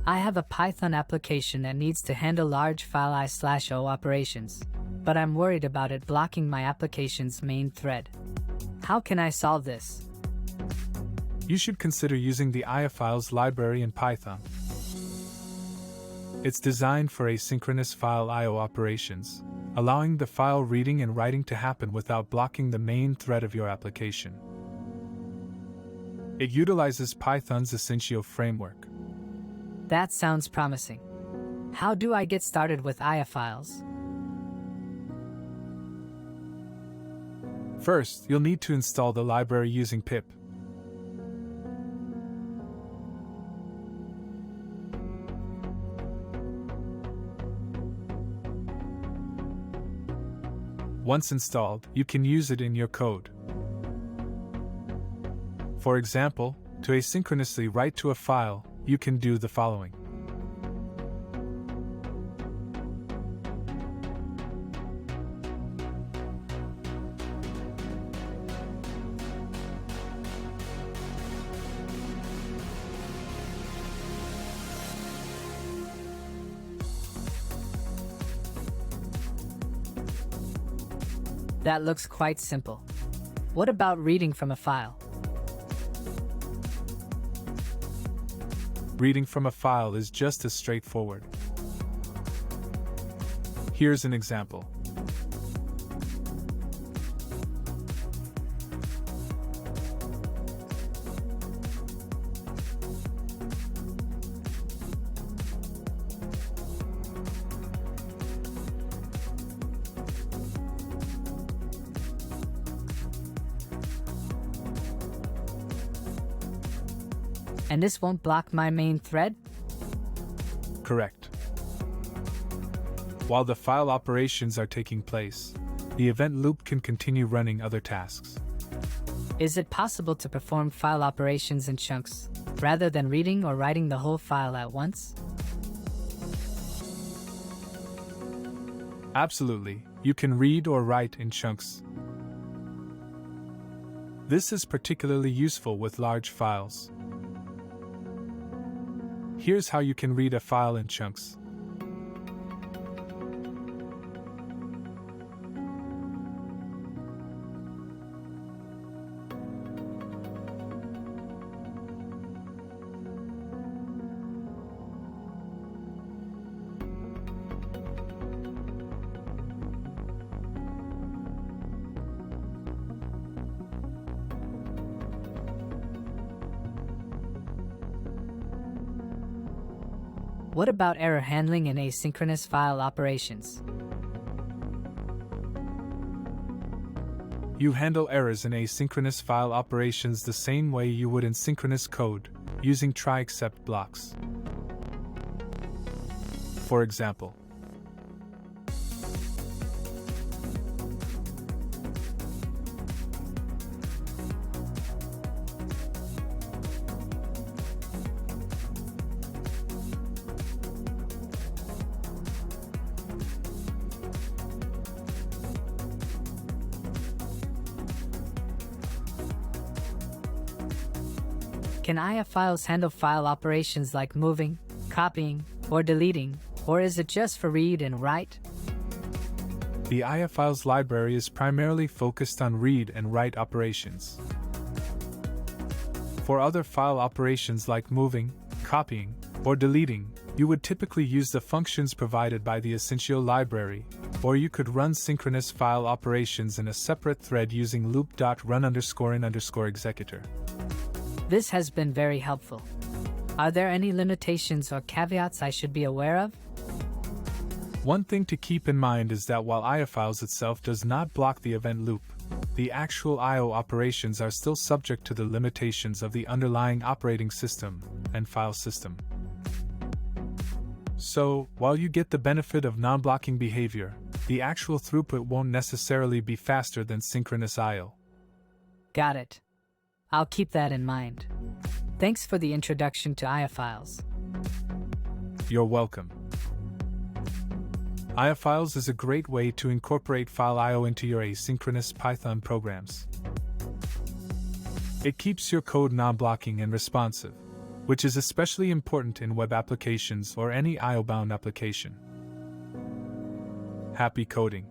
I have a Python application that needs to handle large file I/O operations, but I'm worried about it blocking my application's main thread. How can I solve this? You should consider using the aiofiles library in Python. It's designed for asynchronous file I/O operations, allowing the file reading and writing to happen without blocking the main thread of your application. It utilizes Python's Asyncio framework. That sounds promising. How do I get started with aiofiles? First, you'll need to install the library using pip. Once installed, you can use it in your code. For example, to asynchronously write to a file, you can do the following. That looks quite simple. What about reading from a file? Reading from a file is just as straightforward. Here's an example. And this won't block my main thread? Correct. While the file operations are taking place, the event loop can continue running other tasks. Is it possible to perform file operations in chunks, rather than reading or writing the whole file at once? Absolutely, you can read or write in chunks. This is particularly useful with large files. Here's how you can read a file in chunks. What about error handling in asynchronous file operations? You handle errors in asynchronous file operations the same way you would in synchronous code, using try-except blocks. For example, Can aiofiles handle file operations like moving, copying, or deleting, or is it just for read and write? the aiofiles library is primarily focused on read and write operations. For other file operations like moving, copying, or deleting, you would typically use the functions provided by the Asyncio library, or you could run synchronous file operations in a separate thread using loop.run_in_executor. This has been very helpful. Are there any limitations or caveats I should be aware of? One thing to keep in mind is that while aiofiles itself does not block the event loop, the actual I/O operations are still subject to the limitations of the underlying operating system and file system. So, while you get the benefit of non-blocking behavior, the actual throughput won't necessarily be faster than synchronous I/O. Got it. I'll keep that in mind. Thanks for the introduction to aiofiles. You're welcome. Aiofiles is a great way to incorporate file I/O into your asynchronous Python programs. It keeps your code non-blocking and responsive, which is especially important in web applications or any IO-bound application. Happy coding!